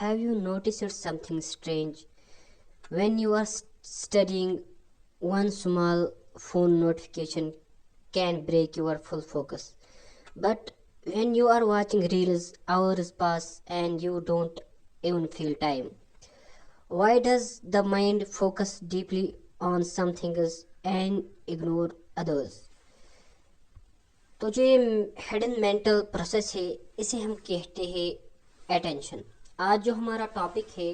have you noticed something strange? When you are studying, one small phone notification can break your full focus. But when you are watching reels, hours pass and you don't even feel time. Why does the mind focus deeply on something else and ignore others? تو جو یہ hidden mental process ہے اسے ہم کہتے ہیں attention. آج جو ہمارا ٹاپک ہے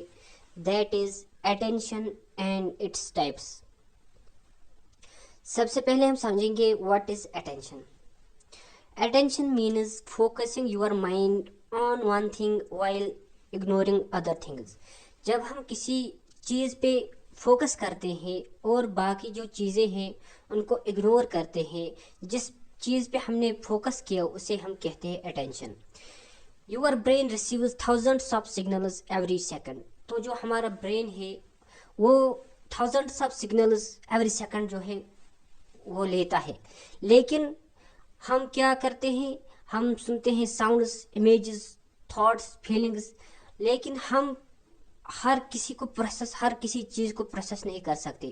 that is attention and its types. سب سے پہلے ہم سمجھیں گے what is attention. Attention means focusing your mind on one thing while ignoring other things. جب ہم کسی چیز پہ فوکس کرتے ہیں اور باقی جو چیزیں ہیں ان کو اگنور کرتے ہیں، جس چیز پہ ہم نے فوکس کیا اسے ہم کہتے ہیں attention. Your brain receives thousands of signals every second. تو جو ہمارا برین ہے وہ thousands of signals every second جو ہے وہ لیتا ہے. لیکن ہم کیا کرتے ہیں، ہم سنتے ہیں ساؤنڈز، امیجز، تھاٹس، فیلنگز، لیکن ہم ہر کسی چیز کو پروسیس نہیں کر سکتے.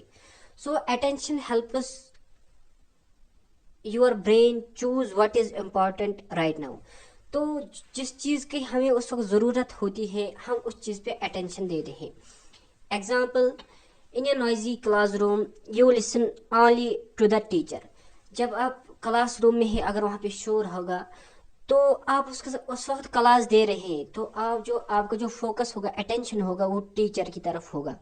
سو attention helps your brain choose what is important right now. تو جس چیز کی ہمیں اس وقت ضرورت ہوتی ہے ہم اس چیز پہ اٹینشن دیتے ہیں. Example, in a noisy class room you listen only to the teacher. جب آپ کلاس روم میں ہیں، اگر وہاں پہ شور ہوگا تو آپ اس وقت کلاس دے رہے ہیں تو آپ کا جو فوکس ہوگا، اٹینشن ہوگا، وہ ٹیچر کی طرف ہوگا.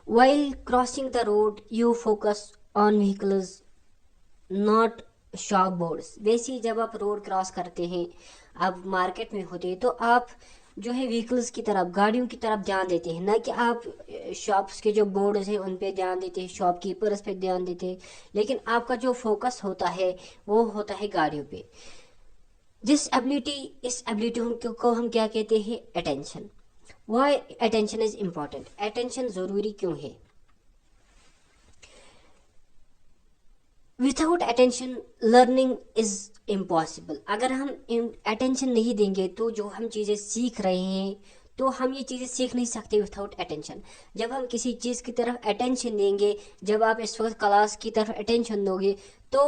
While crossing the road you focus on vehicles not shop boards. ویسے ہی جب آپ روڈ کراس کرتے ہیں، آپ مارکیٹ میں ہوتے ہیں تو آپ جو ہے وہیکلز کی طرف، گاڑیوں کی طرف دھیان دیتے ہیں، نہ کہ آپ شاپس کے جو بورڈز ہیں ان پہ دھیان دیتے ہیں، شاپ کیپرز پہ دھیان دیتے ہیں. لیکن آپ کا جو فوکس ہوتا ہے وہ ہوتا ہے گاڑیوں پہ. اس ایبلٹی کو ہم کیا کہتے ہیں؟ Attention. Why attention is important. Attention ضروری کیوں ہے؟ Without attention learning is impossible. اگر ہم اٹینشن نہیں دیں گے تو جو ہم چیزیں سیکھ رہے ہیں تو ہم یہ چیزیں سیکھ نہیں سکتے وداؤٹ اٹینشن. جب ہم کسی چیز کی طرف اٹینشن دیں گے، جب آپ اس وقت کلاس کی طرف اٹینشن دو گے تو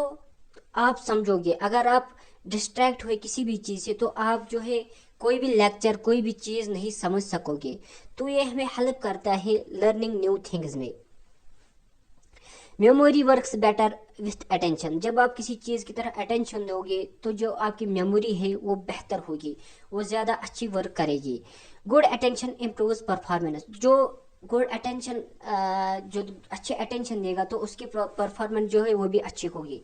آپ سمجھو گے. اگر آپ ڈسٹریکٹ ہوئے کسی بھی چیز سے تو آپ جو ہے کوئی بھی لیکچر، کوئی بھی چیز نہیں سمجھ سکو گے. تو یہ ہمیں ہیلپ کرتا ہے لرننگ نیو تھنگز میں. Memory works better with attention. جب آپ کسی چیز کی طرف اٹینشن دو گے تو جو آپ کی میموری ہے وہ بہتر ہوگی، وہ زیادہ اچھی ورک کرے گی. Good attention improves performance. جو گڈ اٹینشن جو اچھے اٹینشن دے گا تو اس کی پرفارمنس جو ہے وہ بھی اچھی ہوگی.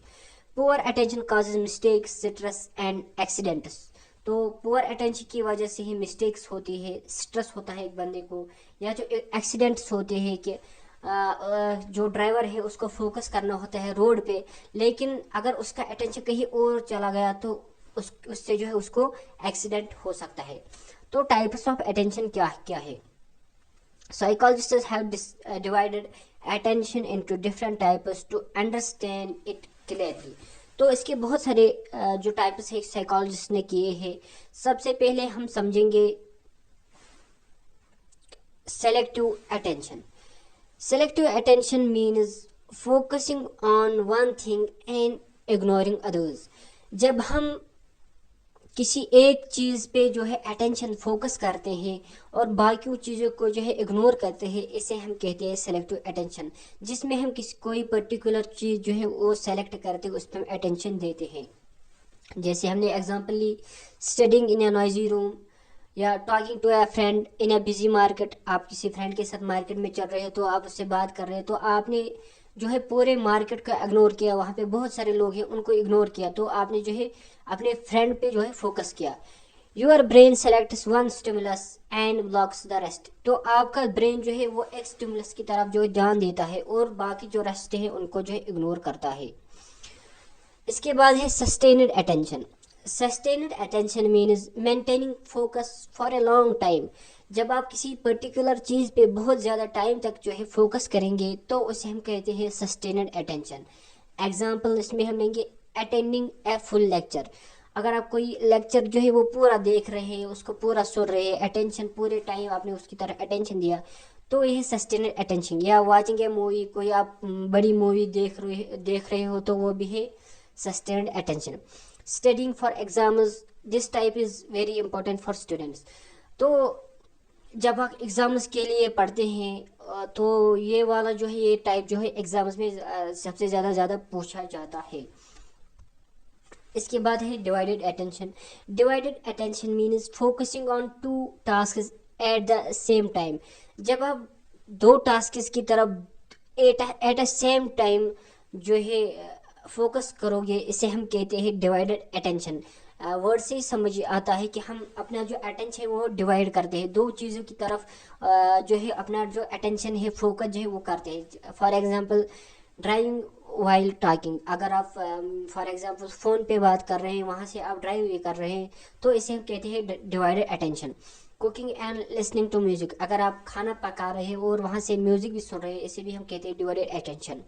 پور attention causes mistakes, stress and accidents. تو پور اٹینشن کی وجہ سے ہی مسٹیکس ہوتی ہے، اسٹریس ہوتا ہے ایک بندے کو، یا جو ایکسیڈنٹس ہوتے ہیں کہ جو ڈرائیور ہے اس کو فوکس کرنا ہوتا ہے روڈ پہ، لیکن اگر اس کا اٹینشن کہیں اور چلا گیا تو اس سے جو ہے اس کو ایکسیڈنٹ ہو سکتا ہے. تو ٹائپس آف اٹینشن کیا ہے؟ Psychologists have divided attention into different types to understand it clearly. تو اس کے بہت سارے جو ٹائپس ہیں سائیکالوجسٹ نے کیے ہیں. سب سے پہلے ہم سمجھیں گے selective attention. Selective attention means focusing on one thing and ignoring others. جب ہم کسی ایک چیز پہ جو ہے اٹینشن فوکس کرتے ہیں اور باقی چیزوں کو جو ہے اگنور کرتے ہیں، اسے ہم کہتے ہیں سیلیکٹیو اٹینشن. جس میں ہم کوئی پرٹیکولر چیز جو ہے وہ سیلیکٹ کرتے ہیں، اس پہ ہم اٹینشن دیتے ہیں. جیسے ہم نے ایگزامپل لی studying in a noisy room یا talking to a friend in a busy market. آپ کسی فرینڈ کے ساتھ مارکیٹ میں چل رہے ہو تو آپ اس سے بات کر رہے ہیں تو آپ نے جو ہے پورے مارکیٹ کو اگنور کیا، وہاں پہ بہت سارے لوگ ہیں ان کو اگنور کیا، تو آپ نے جو ہے اپنے فرینڈ پہ جو ہے فوکس کیا. Your brain selects one stimulus and blocks the rest. تو آپ کا برین جو ہے وہ ایک اسٹیمولس کی طرف جو ہے دھیان دیتا ہے اور باقی جو ریسٹ ہیں ان کو جو ہے اگنور کرتا ہے. اس کے بعد ہے sustained attention. Sustained attention means maintaining focus for a long time. جب آپ کسی پرٹیکولر چیز پہ بہت زیادہ ٹائم تک جو ہے فوکس کریں گے تو اسے ہم کہتے ہیں سسٹینڈ اٹینشن. ایگزامپل اس میں ہم لیں گے اٹینڈنگ اے فل لیکچر. اگر آپ کوئی لیکچر جو ہے وہ پورا دیکھ رہے ہیں، اس کو پورا سن رہے ہیں، اٹینشن پورے ٹائم آپ نے اس کی طرف اٹینشن دیا، تو یہ سسٹینڈ اٹینشن. یا واچنگ اے مووی، کوئی آپ بڑی مووی دیکھ رہے ہو تو وہ بھی ہے sustained attention. Studying for exams, this type is very important for students. تو جب آپ ایگزامس کے لیے پڑھتے ہیں تو یہ والا جو ہے، یہ ٹائپ جو ہے ایگزامس میں سب سے زیادہ پوچھا جاتا ہے. اس کے بعد ہے divided attention. Divided attention means focusing on 2 tasks at the same time. جب آپ 2 ٹاسکس کی طرف ایٹ اے سیم ٹائم جو ہے فوکس کرو گے، اسے ہم کہتے ہیں ڈیوائڈیڈ اٹینشن. ورڈ سے ہی سمجھ آتا ہے کہ ہم اپنا جو اٹینشن ہے وہ ڈیوائڈ کرتے ہیں، 2 چیزوں کی طرف جو ہے اپنا جو اٹینشن ہے، فوکس جو ہے وہ کرتے ہیں. For example driving while talking, اگر آپ فار ایگزامپل فون پہ بات کر رہے ہیں، وہاں سے آپ ڈرائیو بھی کر رہے ہیں، تو اسے ہم کہتے ہیں divided attention. Cooking and listening to music, اگر آپ کھانا پکا رہے ہیں اور وہاں سے میوزک بھی سن رہے ہیں، اسے بھی ہم کہتے ہیں divided attention.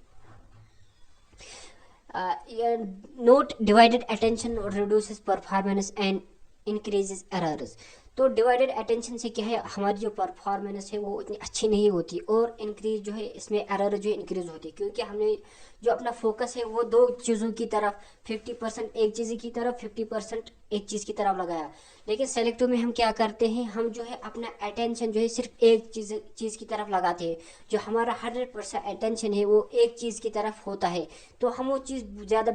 Note divided attention reduces performance and increases errors. تو ڈیوائڈیڈ اٹینشن سے کیا ہے، ہماری جو پرفارمنس ہے وہ اتنی اچھی نہیں ہوتی، اور انکریز جو ہے اس میں ایرر جو ہے انکریز ہوتی ہے، کیونکہ ہم نے جو اپنا فوکس ہے وہ 2 چیزوں کی طرف، 50% ایک چیز کی طرف، 50% ایک چیز کی طرف لگایا. لیکن سلیکٹو میں ہم کیا کرتے ہیں، ہم جو ہے اپنا اٹینشن جو ہے صرف ایک چیز کی طرف لگاتے ہیں. جو ہمارا 100% اٹینشن ہے وہ ایک چیز کی طرف ہوتا ہے، تو ہم وہ چیز زیادہ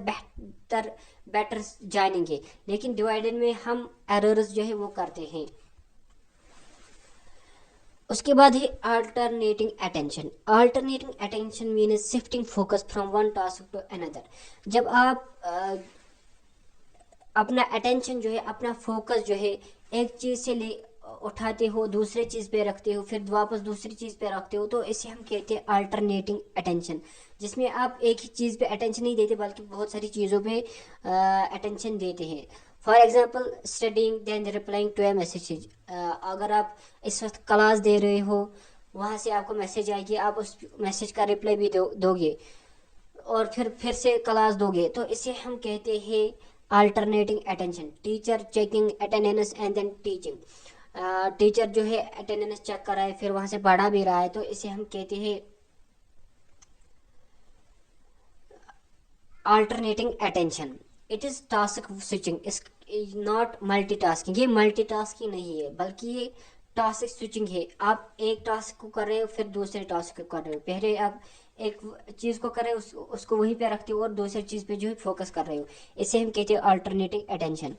بیٹر جانیں گے. لیکن ڈیوائڈڈ میں ہم ایررز جو ہے وہ کرتے ہیں. اس کے بعد ہے alternating attention. Alternating attention means shifting focus from one task to another. جب آپ اپنا اٹینشن جو ہے، اپنا فوکس جو ہے ایک چیز سے اٹھاتے ہو، دوسرے چیز پہ رکھتے ہو، پھر واپس دوسری چیز پہ رکھتے ہو، تو اسے ہم کہتے ہیں آلٹرنیٹنگ اٹینشن، جس میں آپ ایک ہی چیز پہ اٹینشن نہیں دیتے بلکہ بہت ساری چیزوں پہ اٹینشن دیتے ہیں. For example studying then replying to a message. اگر آپ اس وقت کلاس دے رہے ہو، وہاں سے آپ کو میسیج آئے گی، آپ اس میسیج کا رپلائی بھی دو گے، اور پھر سے کلاس دو گے، تو اسے ہم کہتے ہیں alternating attention. Teacher checking attendance and then teaching. Teacher جو ہے اٹینڈنس چیک کر رہا ہے، پھر وہاں سے پڑھا بھی رہا ہے، تو اسے ہم کہتے ہیں alternating attention. It is task switching, not multi tasking. یہ ملٹی ٹاسکنگ نہیں ہے بلکہ یہ ٹاسک سوئچنگ ہے. آپ ایک ٹاسک کو کر رہے ہو، پھر دوسرے ٹاسک کو کر رہے ہو. پہلے آپ ایک چیز کو کر رہے ہو، اس کو وہیں پہ رکھتے ہو، اور دوسری چیز پہ جو ہے فوکس کر رہے ہو. اسے ہم کہتے ہیں alternating attention.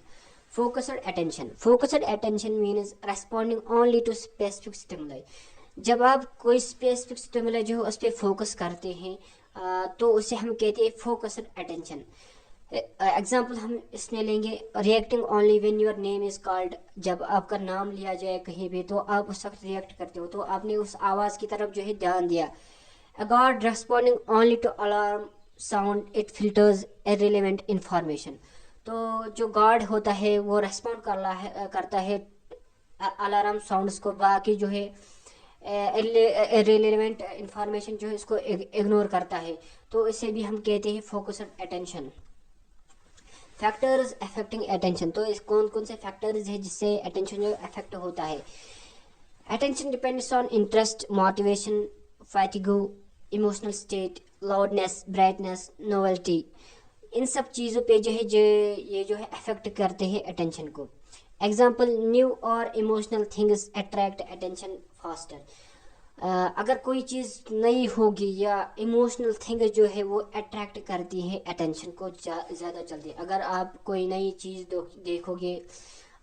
Focused attention. Focused attention means responding only to specific stimuli. جب آپ کوئی اسپیسیفک اسٹیمولائی جو ہے اس پہ فوکس کرتے ہیں تو اسے ہم کہتے ہیں فوکسڈ اٹینشن. ایگزامپل ہم اس میں لیں گے reacting only when your name is called. جب آپ کا نام لیا جائے کہیں بھی تو آپ اس وقت ریئیکٹ کرتے ہو، تو آپ نے اس آواز کی طرف جو ہے دھیان دیا. A guard responding only to alarm sound, it filters irrelevant information. تو جو گارڈ ہوتا ہے وہ ریسپونڈ کرتا ہے الارم ساؤنڈس کو، باقی جو ہے ریلیونٹ انفارمیشن جو ہے اس کو اگنور کرتا ہے. تو اسے بھی ہم کہتے ہیں focused attention. Factors affecting attention. تو اس کون سے فیکٹرز ہیں جس سے اٹینشن جو افیکٹ ہوتا ہے. Attention depends on interest, motivation, fatigue, emotional state, loudness, brightness, novelty. ان سب چیزوں پہ جو ہے یہ جو ہے افیکٹ کرتے ہیں اٹینشن کو. ایگزامپل نیو اور emotional things attract attention faster. اگر کوئی چیز نئی ہوگی یا ایموشنل تھنگ جو ہے وہ اٹریکٹ کرتی ہے اٹینشن کو زیادہ جلدی. اگر آپ کوئی نئی چیز دیکھو گے،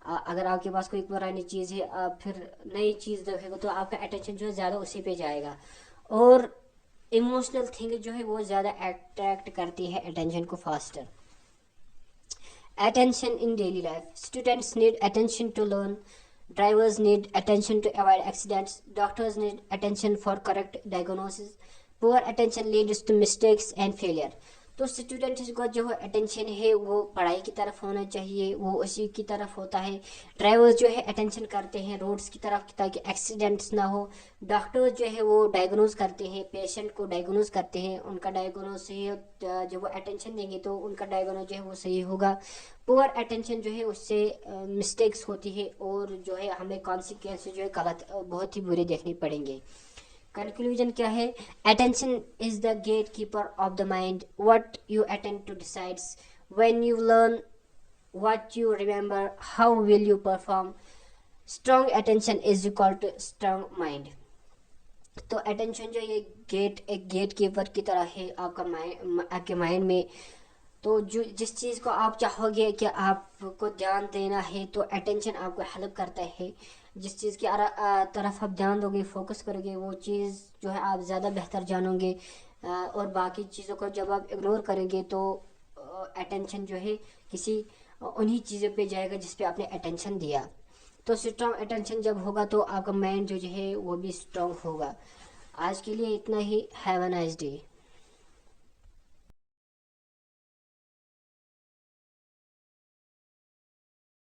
اگر آپ کے پاس کوئی پرانی چیز ہے، آپ پھر نئی چیز دیکھو گے تو آپ کا اٹینشن جو ہے زیادہ اسی پہ جائے گا. اور ایموشنل تھنگ جو ہے وہ زیادہ اٹریکٹ کرتی ہے اٹینشن کو faster. Attention in daily life. Students need attention to learn. Drivers need attention to avoid accidents. Doctors need attention for correct diagnosis. Poor attention leads to mistakes and failure. تو students کا جو attention ہے وہ پڑھائی کی طرف ہونا چاہیے، وہ اسی کی طرف ہوتا ہے. ڈرائیورز جو ہے اٹینشن کرتے ہیں روڈس کی طرف تاکہ ایکسیڈنٹس نہ ہو. ڈاکٹرز جو ہے وہ ڈائگنوز کرتے ہیں، پیشنٹ کو ڈائگنوز کرتے ہیں، ان کا ڈائگنوز صحیح جب وہ اٹینشن دیں گے تو ان کا ڈائگنوز جو ہے وہ صحیح ہوگا. پور اٹینشن جو ہے اس سے مسٹیکس ہوتی ہے اور جو ہے ہمیں کانسیکوینس جو ہے غلط بہت ہی برے دیکھنے پڑیں گے. کنکلوژن کیا ہے؟ Attention is the gatekeeper of the mind. What you attend to decides when you learn what you remember, how will you perform. Strong attention is equal to strong mind. تو attention جو یہ ایک gate keeper کی طرح ہے آپ کے mind میں. تو جو جس چیز کو آپ چاہو گے کہ آپ کو دھیان دینا ہے تو اٹینشن آپ کو ہیلپ کرتا ہے. جس چیز کی طرف آپ دھیان دو گے، فوکس کرو گے، وہ چیز جو ہے آپ زیادہ بہتر جانو گے. اور باقی چیزوں کو جب آپ اگنور کریں گے تو اٹینشن جو ہے کسی انہی چیزوں پہ جائے گا جس پہ آپ نے اٹینشن دیا. تو اسٹرانگ اٹینشن جب ہوگا تو آپ کا مائنڈ جو ہے وہ بھی اسٹرانگ ہوگا. آج کے لیے اتنا ہی. Have a nice day.